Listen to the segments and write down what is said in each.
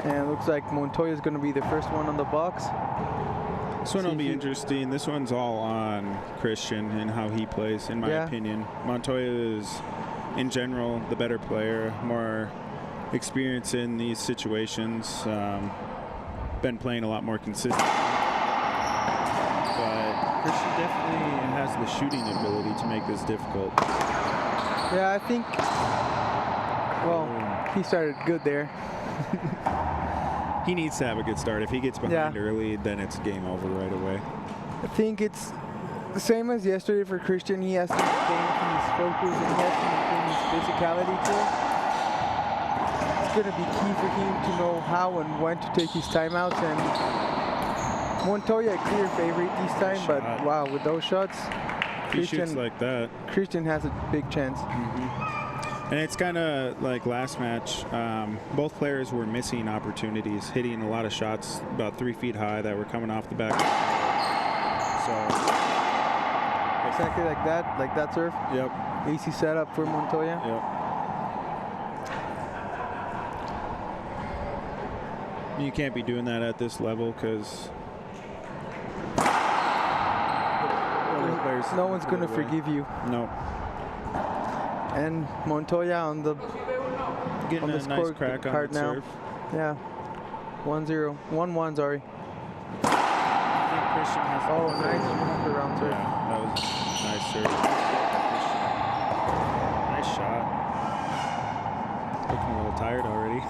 And it looks like Montoya is going to be the first one on the box. This one will be interesting. This one's all on Christian and how he plays, in my opinion. Montoya is, in general, the better player, more experience in these situations, been playing a lot more consistent. But Christian definitely has the shooting ability to make this difficult. Yeah, I think, well, he started good there. He needs to have a good start. If he gets behind early, then it's game over right away. I think it's the same as yesterday for Christian. He has to maintain his focus and he has to maintain his physicality too. It's going to be key for him to know how and when to take his timeouts. And Montoya a clear favorite this time, but wow, with those shots, he shoots like that. Christian has a big chance. And it's kind of like last match, both players were missing opportunities, hitting a lot of shots about 3 feet high that were coming off the back. So exactly like that serve. Yep. Easy setup for Montoya. Yep. You can't be doing that at this level because no one's going to forgive you. No. And Montoya on the getting a nice crack on the serve. Yeah. 1-0. 1-1, sorry. I think Christian has nice around serve. Yeah, that was a nice serve. Nice shot. Looking a little tired already.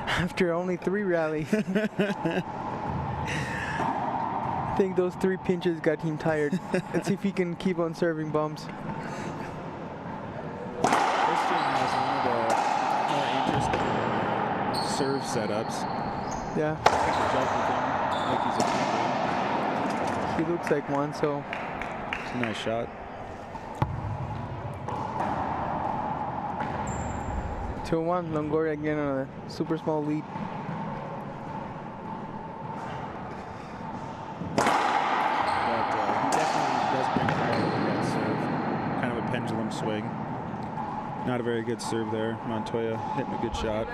After only 3 rallies. I think those 3 pinches got him tired. Let's see if he can keep on serving bombs. Serve setups. Yeah. Like he's a he looks like one, so it's a nice shot. 2-1. Lorgoria again on a super small lead. But he definitely does bring power with that serve. Kind of a pendulum swing. Not a very good serve there. Montoya hitting a good shot.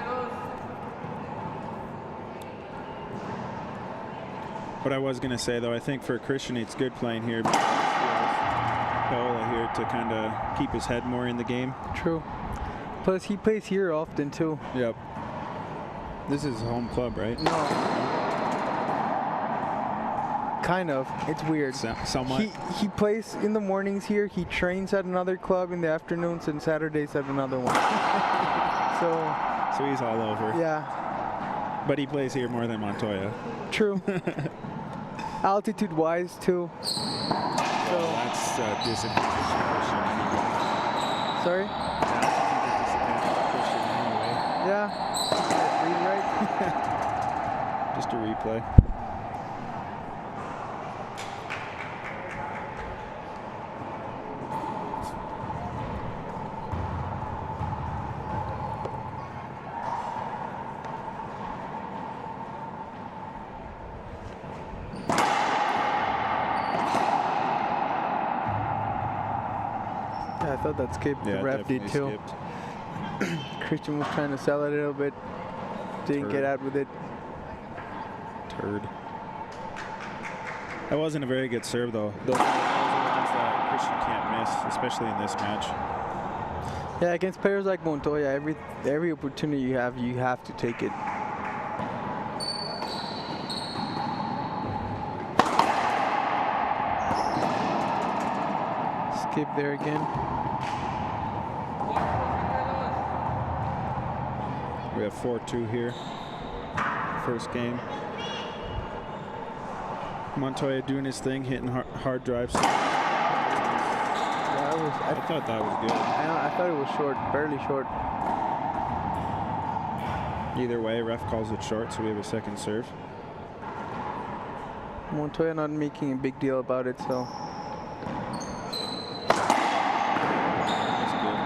What I was going to say, though, I think for Christian, it's good playing here because Paola here to kind of keep his head more in the game. True. Plus, he plays here often, too. Yep. This is home club, right? No. Kind of. It's weird. Somewhat. He plays in the mornings here. He trains at another club in the afternoons and Saturdays at another one. So he's all over. Yeah. But he plays here more than Montoya. True. Altitude-wise, too. So that's a disadvantage for Christian anyway. Sorry? Yeah. Right. Just a replay. I thought that skipped. The ref did too. Christian was trying to sell it a little bit. Didn't get out with it. Turd. That wasn't a very good serve, though. Those are the ones that Christian can't miss, especially in this match. Yeah, against players like Montoya, every opportunity you have to take it. Skip there again. We have 4-2 here. First game. Montoya doing his thing, hitting hard drives. Yeah, I thought that was good. I thought it was short, barely short. Either way, ref calls it short, so we have a second serve. Montoya not making a big deal about it, so. That's good.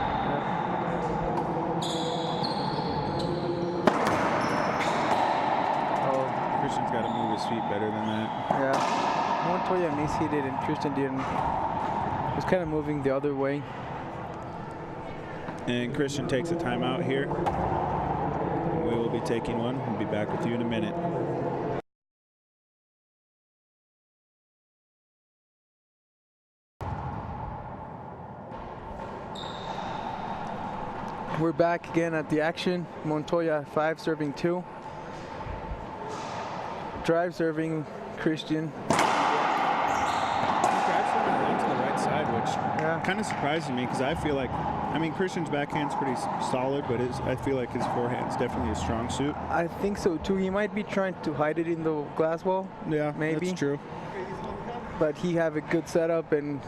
Christian's got to move his feet better than that. Yeah. Montoya emaciated and Christian didn't. Was kind of moving the other way. And Christian takes a timeout here. We will will be taking one. We'll be back with you in a minute. We're back again at the action. Montoya 5 serving 2. Drive serving Christian. Drive serving went to the right side, which kind of surprises me because I feel like, I mean, Christian's backhand's pretty solid, but I feel like his forehand's definitely a strong suit. I think so too. He might be trying to hide it in the glass wall. Yeah, maybe. That's true. But he have a good setup and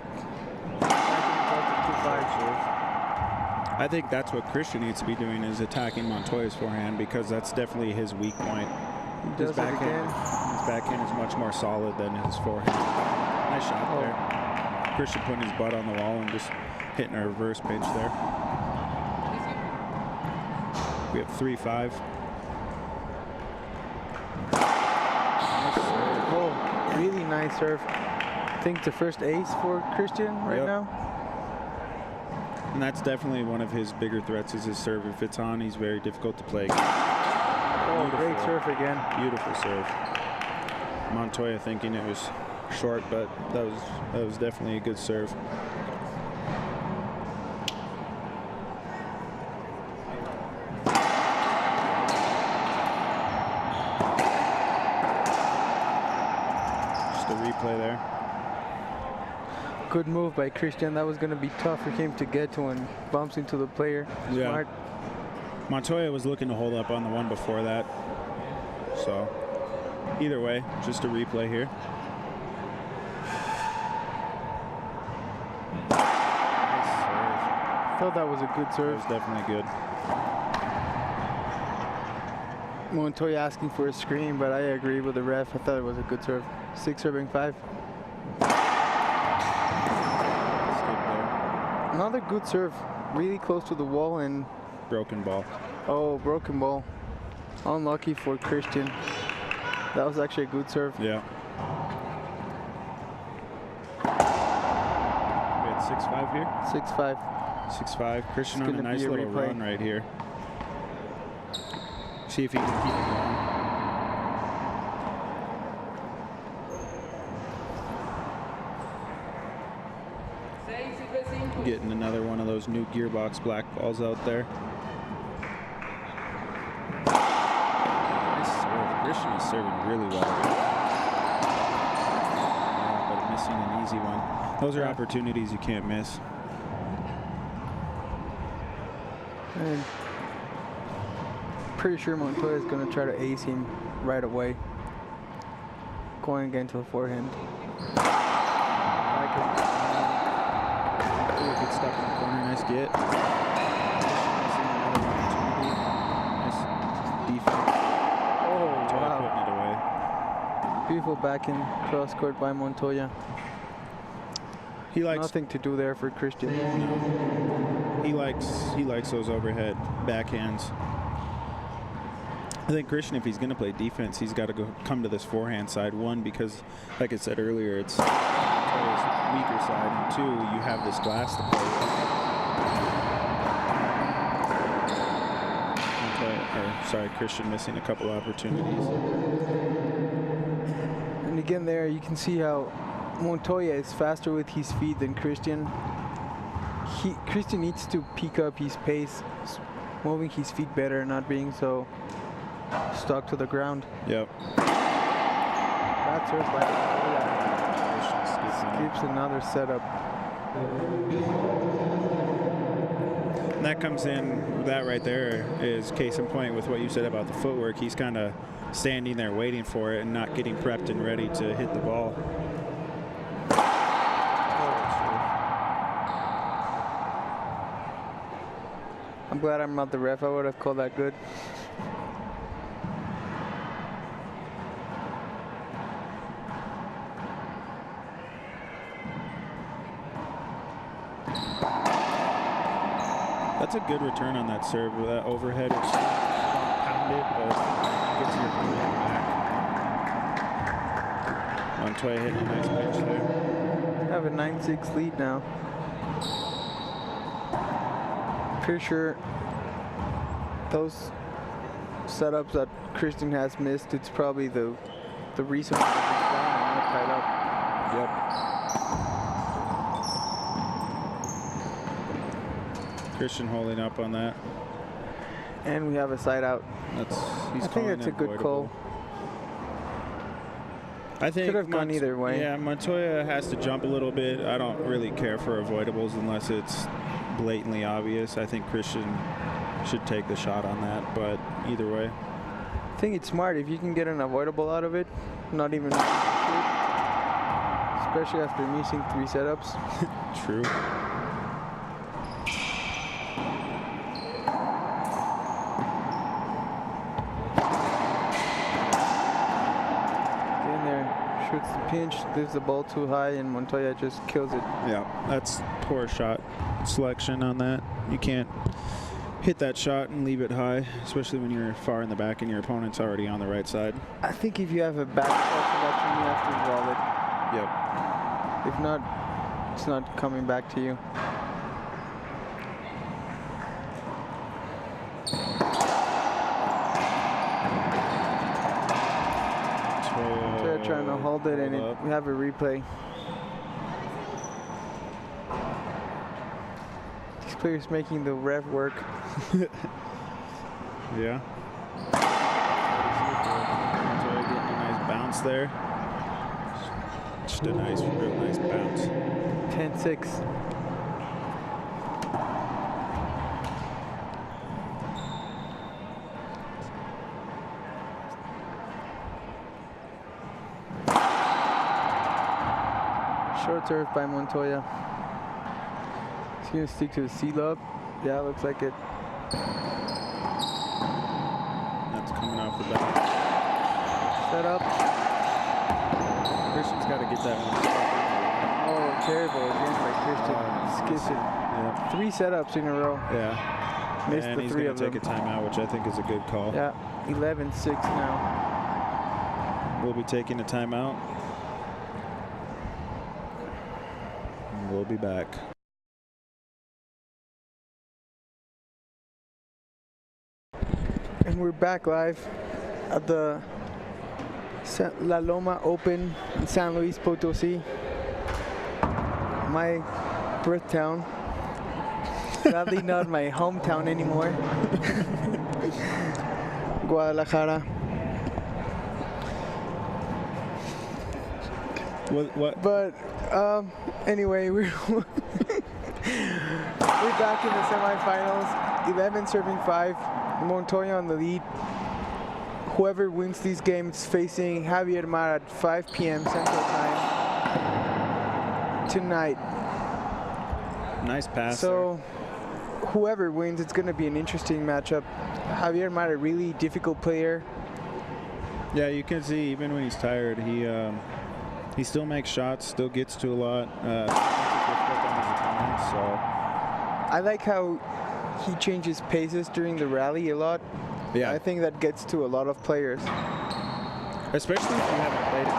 I think that's what Christian needs to be doing, is attacking Montoya's forehand, because that's definitely his weak point. His backhand is much more solid than his forehand. Nice shot there. Christian putting his butt on the wall and just hitting a reverse pinch there. We have 3-5. Oh, really nice serve. I think the first ace for Christian right now. And that's definitely one of his bigger threats, is his serve. If it's on, he's very difficult to play. Oh, great serve again. Beautiful serve. Montoya thinking it was short, but that was definitely a good serve. Just a replay there. Good move by Christian. That was going to be tough for him to get to, and bumps into the player. Smart. Montoya was looking to hold up on the one before that. So either way, just a replay here. Nice serve. I thought that was a good serve. That was definitely good. Montoya asking for a screen, but I agree with the ref. I thought it was a good serve. 6 serving 5. Another good serve, really close to the wall, and broken ball. Oh, broken ball. Unlucky for Christian. That was actually a good serve. Yeah. We had 6-5 here. 6-5. 6-5. Christian on a nice little run right here. See if he can keep it going. Getting another one of those new gearbox black balls out there. Nice serve. Christian is serving really well. Yeah, but missing an easy one. Those are opportunities you can't miss. And pretty sure Montoya is going to try to ace him right away. Going again to the forehand. Good stuff in the corner, nice get. Nice defense. Oh, Montoya putting it away. Beautiful backhand cross court by Montoya. He likes nothing to do there for Christian. No. He likes those overhead backhands. I think Christian, if he's going to play defense, he's got to come to this forehand side. One, because, like I said earlier, it's his weaker side. And two, you have this glass to play with. Christian missing a couple opportunities. And again there, you can see how Montoya is faster with his feet than Christian. Christian needs to pick up his pace, moving his feet better, not being so stuck to the ground. Yep. That serve by Montoya. Skips another setup. And that comes in, that right there is case in point with what you said about the footwork. He's kind of standing there waiting for it and not getting prepped and ready to hit the ball. I'm glad I'm not the ref. I would have called that good. That's a good return on that serve. With that overhead, it's pounded, but gets your opponent back. Montoya hitting a nice pitch there. Have a 9-6 lead now. Pretty sure those setups that Christian has missed, it's probably the reason why he's down and not tied up. Yep. Christian holding up on that. And we have a side out. I think that's a good call. I think could have gone either way. Yeah, Montoya has to jump a little bit. I don't really care for avoidables unless it's blatantly obvious. I think Christian should take the shot on that, but either way. I think it's smart if you can get an avoidable out of it, not even shoot, especially after missing 3 setups. True. Shoots the pinch, leaves the ball too high, and Montoya just kills it. Yeah, that's poor shot selection on that. You can't hit that shot and leave it high, especially when you're far in the back and your opponent's already on the right side. I think if you have a bad shot selection, you have to wall it. Yep. If not, it's not coming back to you. Trying to hold it, and we have a replay. These players making the ref work. Yeah. Getting a nice bounce there. Just a real nice bounce. 10-6. Short serve by Montoya. He's going to stick to the C-lob. Yeah, looks like it. That's coming off the back. Set up. Christian's got to get that one. Oh, terrible again by Christian. Skips it. Yeah. 3 setups in a row. Yeah. Missed and the he's 3 going of to them. take a timeout, which I think is a good call. Yeah, 11-6 now. We'll be taking a timeout. We'll be back. And we're back live at the La Loma Open in San Luis Potosí. My birth town. Sadly not my hometown anymore. Guadalajara. What? But anyway, we're back in the semifinals. 11 serving 5. Montoya on the lead. Whoever wins these games facing Javier Mar at 5 p.m. Central Time tonight. Nice pass. So whoever wins, it's going to be an interesting matchup. Javier Mar, a really difficult player. Yeah, you can see even when he's tired, he still makes shots, still gets to a lot. So I like how he changes paces during the rally a lot. Yeah, I think that gets to a lot of players, especially if you haven't played it.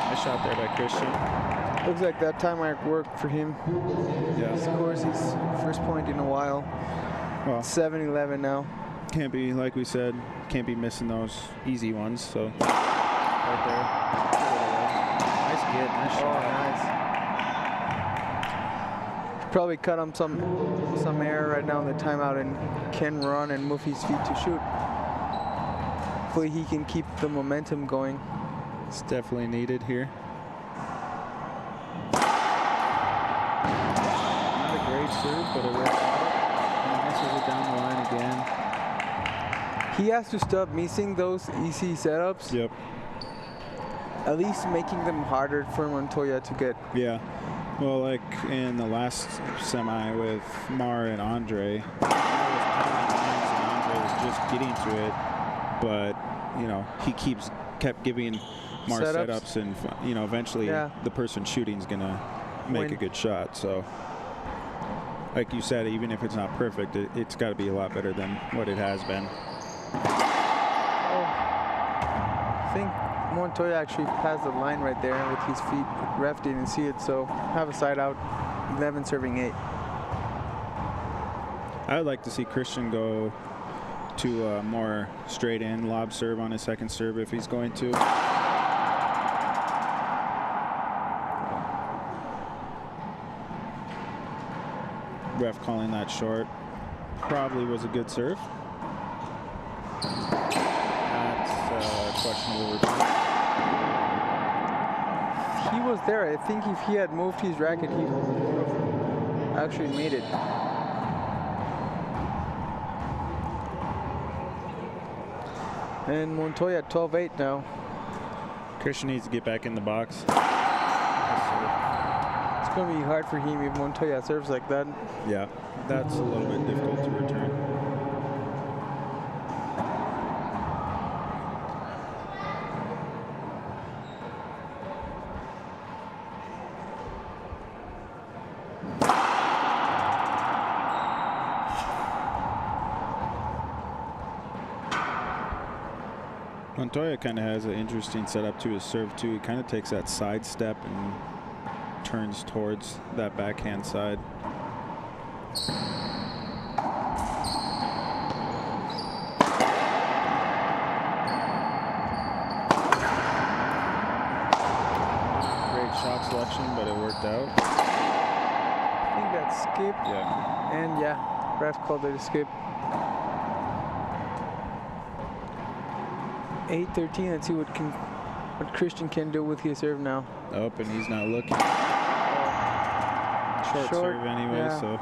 Nice shot there by Christian. Looks like that time might work for him. Yeah, He scores his first point in a while. Well, 7-11 now. Can't be, like we said, can't be missing those easy ones. So right there, nice get, nice shot. Oh, nice. Probably cut him some air right now in the timeout and can run and move his feet to shoot. Hopefully he can keep the momentum going. It's definitely needed here. Not a great serve, but a works out. And misses it down the line again. He has to stop missing those easy setups. Yep. At least making them harder for Montoya to get. Yeah. Well, like in the last semi with Mar and Andre, Andre was just getting to it, but you know he kept giving Mar setups and you know eventually the person shooting is gonna make a good shot. So, like you said, even if it's not perfect, it's got to be a lot better than what it has been. Oh, I think Montoya actually passed the line right there with his feet. Ref didn't see it, so have a side out. 11 serving 8. I would like to see Christian go to a more straight in lob serve on his second serve if he's going to. Ref calling that short. Probably was a good serve. That's questionable return. He was there. I think if he had moved his racket, he would have actually made it. And Montoya 12-8 now. Christian needs to get back in the box. It's going to be hard for him if Montoya serves like that. Yeah, that's a little bit difficult to return. Montoya kind of has an interesting setup to his serve too. He kind of takes that side step and turns towards that backhand side. Great shot selection, but it worked out. I think that skipped. Yeah. And yeah, ref called it a skip. 8-13. Let's see what Christian can do with his serve now. Oh, and he's not looking. Short serve anyway, yeah. So.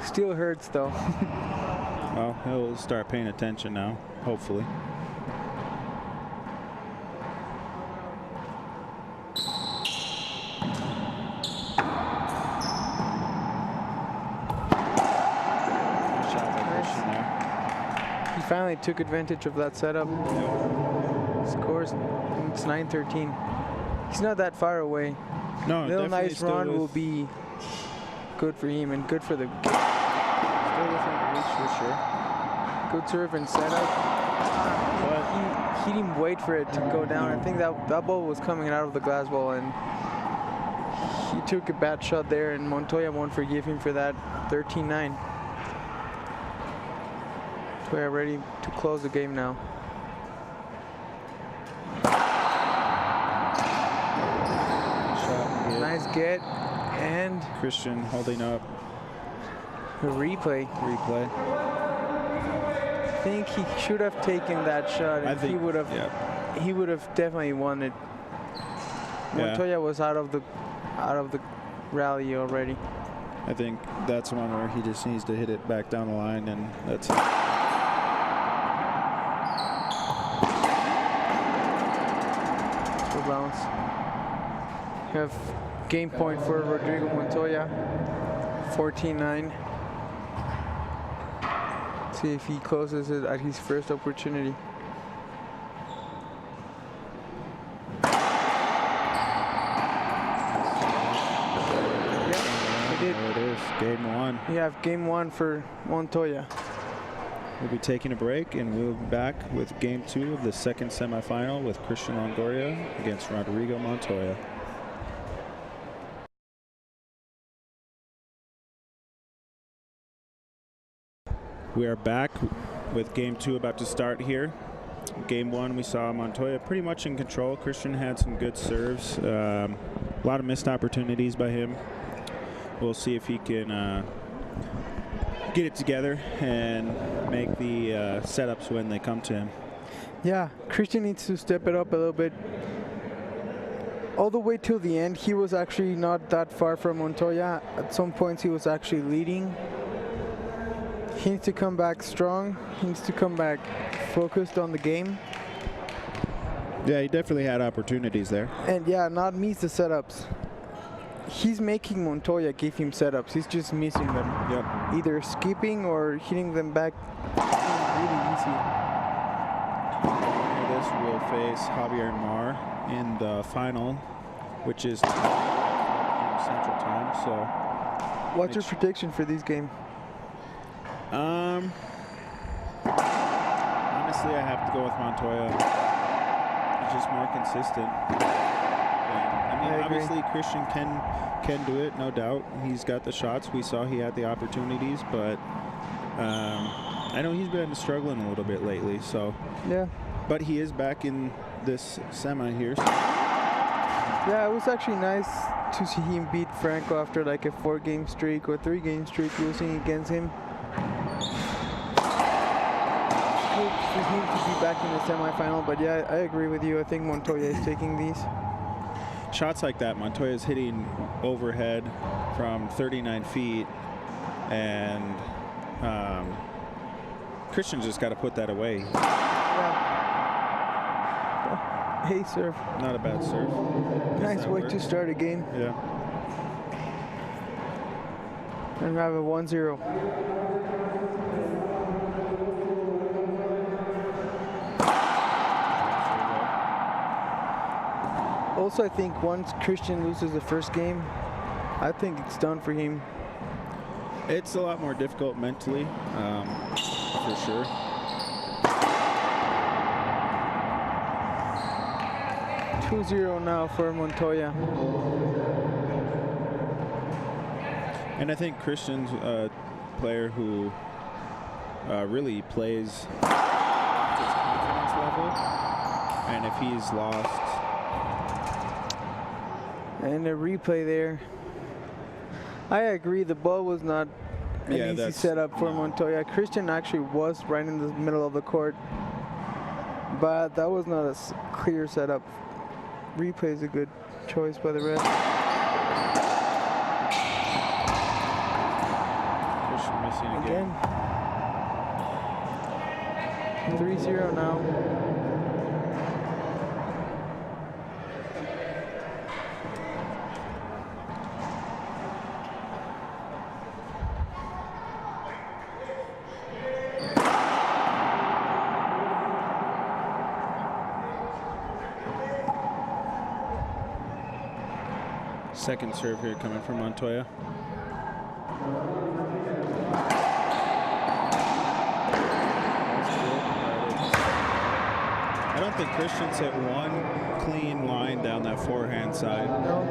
Still hurts though. Well, he'll start paying attention now, hopefully. Finally took advantage of that setup. Yep. Scores. It's 9-13. He's not that far away. No, little nice run will be good for him and good for the game. Still within reach for sure. Good serve and setup. He didn't wait for it to go down. I think that ball was coming out of the glass ball and he took a bad shot there and Montoya won't forgive him for that. 13-9. We're ready to close the game now. Shot, nice get, and Christian holding up. A replay. I think he should have taken that shot, and he would have. Yeah. He would have definitely won it. Montoya was out of the rally already. I think that's one where he just needs to hit it back down the line, and that's it. Bounce. Have game point for Rodrigo Montoya. 14-9. See if he closes it at his first opportunity. Yeah, he did. There it is, game one. We have game one for Montoya. We'll be taking a break, and we'll be back with game two of the second semifinal with Christian Lorgoria against Rodrigo Montoya. We are back with game two about to start here. Game one, we saw Montoya pretty much in control. Christian had some good serves. A lot of missed opportunities by him. We'll see if he can get it together and make the setups when they come to him. Yeah, Christian needs to step it up a little bit. All the way till the end, he was actually not that far from Montoya. At some points, he was actually leading. He needs to come back strong. He needs to come back focused on the game. Yeah, he definitely had opportunities there. And yeah, not miss the setups. He's making Montoya give him setups. He's just missing them. Yep. Either skipping or hitting them back really easy. This will face Javier Mar in the final, which is Central Time. So, what's your prediction for this game? Honestly, I have to go with Montoya. He's just more consistent. And, I obviously Christian can do it, no doubt. He's got the shots. We saw he had the opportunities, but I know he's been struggling a little bit lately. So yeah. But he is back in this semi here. So. Yeah, it was actually nice to see him beat Franco after like a 4-game streak or 3-game streak losing against him. Good for him to be back in the semifinal, but yeah, I agree with you. I think Montoya is taking these. Shots like that, Montoya is hitting overhead from 39 feet, and Christian's just got to put that away. Yeah. Hey, serve. Not a bad serve. Nice way to start a game. Yeah. And we have a 1-0. Also, I think once Christian loses the first game, I think it's done for him. It's a lot more difficult mentally, for sure. $2-0 now for Montoya. And I think Christian's a player who really plays his confidence level. And if he's lost. And a replay there. I agree, the ball was not an easy setup for Montoya. Christian actually was right in the middle of the court, but that was not a clear setup. Replay is a good choice by the ref. Christian missing again. 3-0 now. Second serve here coming from Montoya. I don't think Christian's hit one clean line down that forehand side. No.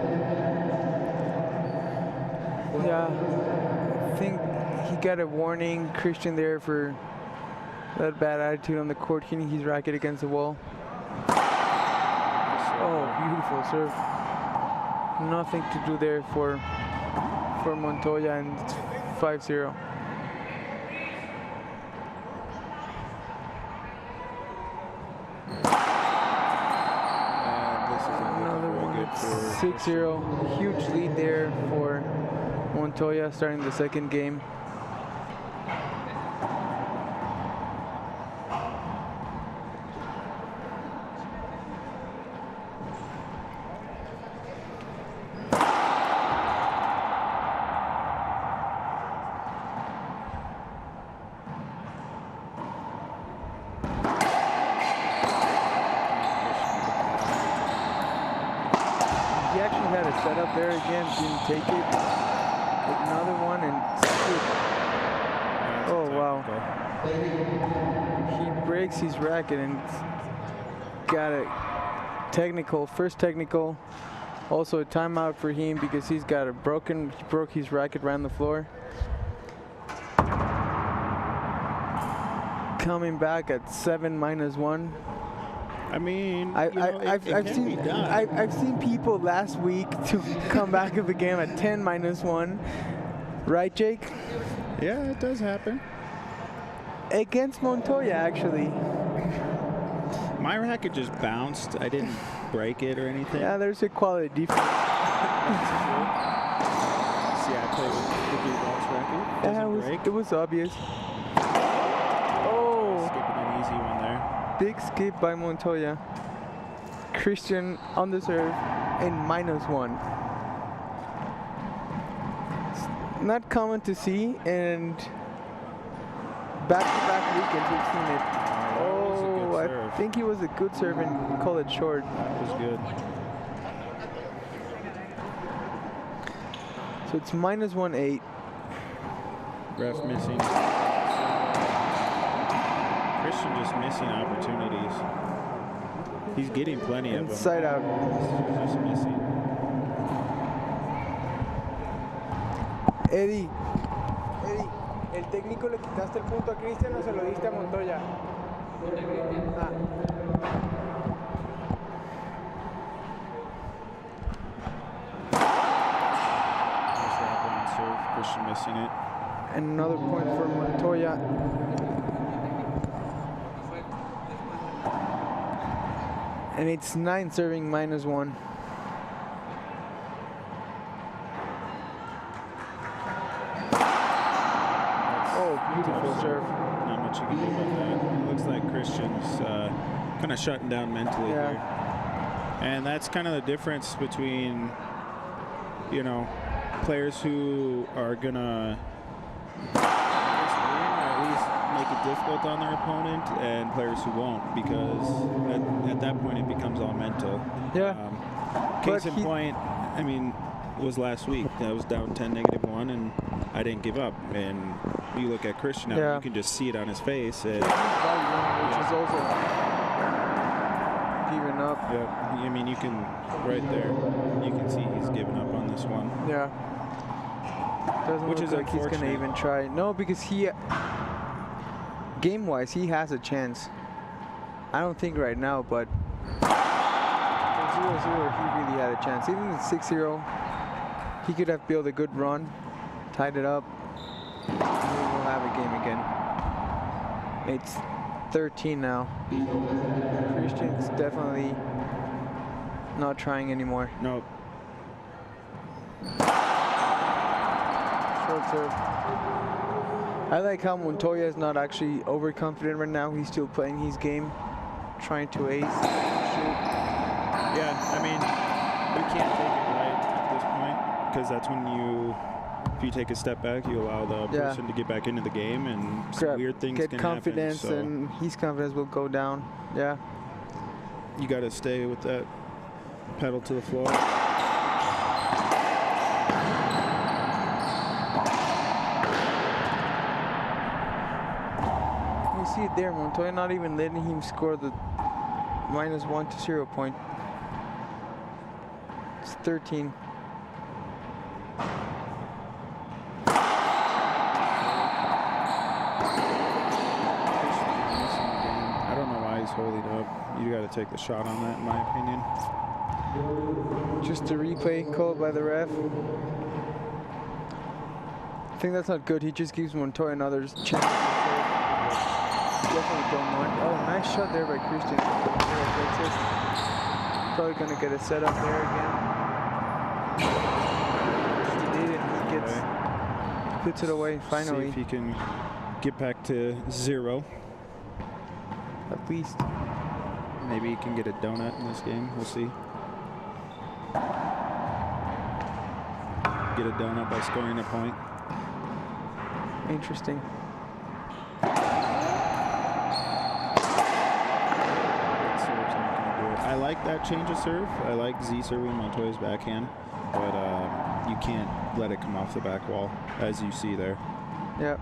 Yeah, I think he got a warning, Christian, there for that bad attitude on the court, hitting his racket against the wall. Oh, beautiful serve. Nothing to do there for Montoya, and it's 5-0. Another one. 6-0. Huge lead there for Montoya starting the second game. Set up there again, didn't take it. Another one and oh wow. He breaks his racket and got a technical, first technical. Also a timeout for him because he broke his racket around the floor. Coming back at 7-1. I mean, I've seen people last week to come back of the game at 10-1, right, Jake? Yeah, it does happen. Against Montoya, actually. My racket just bounced. I didn't break it or anything. Yeah, there's a quality difference. See, I played with the blue box racket. Yeah, it was obvious. Oh, skipping an easy one there. Big skip by Montoya. Christian on the serve and -1. It's not common to see, and back-to-back weekends we've seen it. Oh, I think he was a good serve and call it short. That was good. So it's -1-8. Ref missing. Christian just missing opportunities. He's getting plenty of them. Inside out. Just missing. Eddie, ¿el técnico le quitaste el punto a Cristian o se lo diste a Montoya? Ah. Christian missing it. And another point for Montoya. And it's 9 serving -1. Oh, beautiful serve. Not much you can do about that. It looks like Christian's kind of shutting down mentally here. And that's kind of the difference between, you know, players who are gonna at least make it difficult on their opponent, and players who won't, because at that point it becomes all mental. Yeah. Case in point, I mean, was last week. I was down 10, -1, and I didn't give up. And you look at Christian now, you can just see it on his face. And which is also giving up. Yeah, I mean, you can, right there, you can see he's giving up on this one. Yeah. Doesn't Which look is like he's going to even try. No, because he, game-wise, he has a chance. I don't think right now, but 0-0, he really had a chance. Even with 6-0, he could have built a good run, tied it up, and we'll have a game again. It's 13 now. Christian's definitely not trying anymore. Nope. Short serve. I like how Montoya is not actually overconfident right now. He's still playing his game, trying to ace, shoot. Yeah, I mean, you can't take it right at this point, because that's when if you take a step back, you allow the person to get back into the game, and weird things can confidence happen. And his confidence will go down. Yeah. You got to stay with that pedal to the floor. You see it there, Montoya not even letting him score the -1 to 0 point. It's 13. Holding up. You got to take the shot on that, in my opinion. Just a replay called by the ref. I think that's not good. He just gives Montoya another chance. Definitely don't want. Oh, nice shot there by Christian. Probably going to get a setup there again. He did it. He puts it away finally. See if he can get back to 0. At least. Maybe he can get a donut in this game. We'll see. Get a donut by scoring a point. Interesting. I like that change of serve. I like Z serving Montoya's backhand, but you can't let it come off the back wall, as you see there. Yep.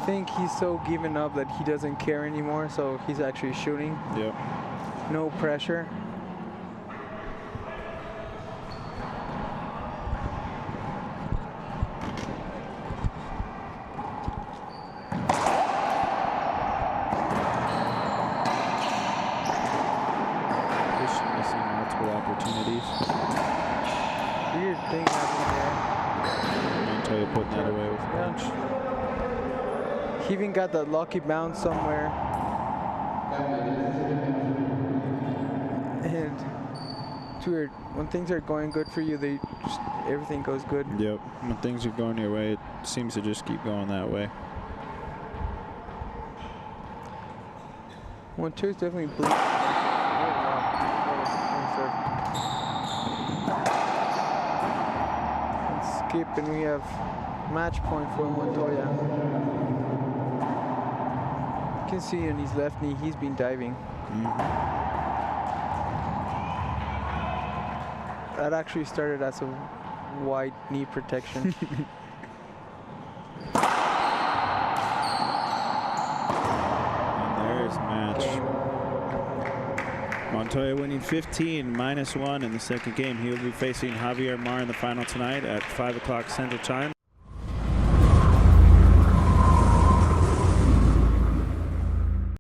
I think he's so given up that he doesn't care anymore, so he's actually shooting. Yep. No pressure. Christian missing multiple opportunities. Weird thing happening there. Montoya putting that away with a punch. He even got that lucky bounce somewhere. And it's weird. When things are going good for you, everything goes good. Yep. When things are going your way, it seems to just keep going that way. Montoya's definitely blue. Skip, and we have match point for Montoya. You can see on his left knee, he's been diving. That actually started as a wide knee protection. this match. Montoya winning 15, -1 in the second game. He will be facing Javier Mar in the final tonight at 5 o'clock Central Time.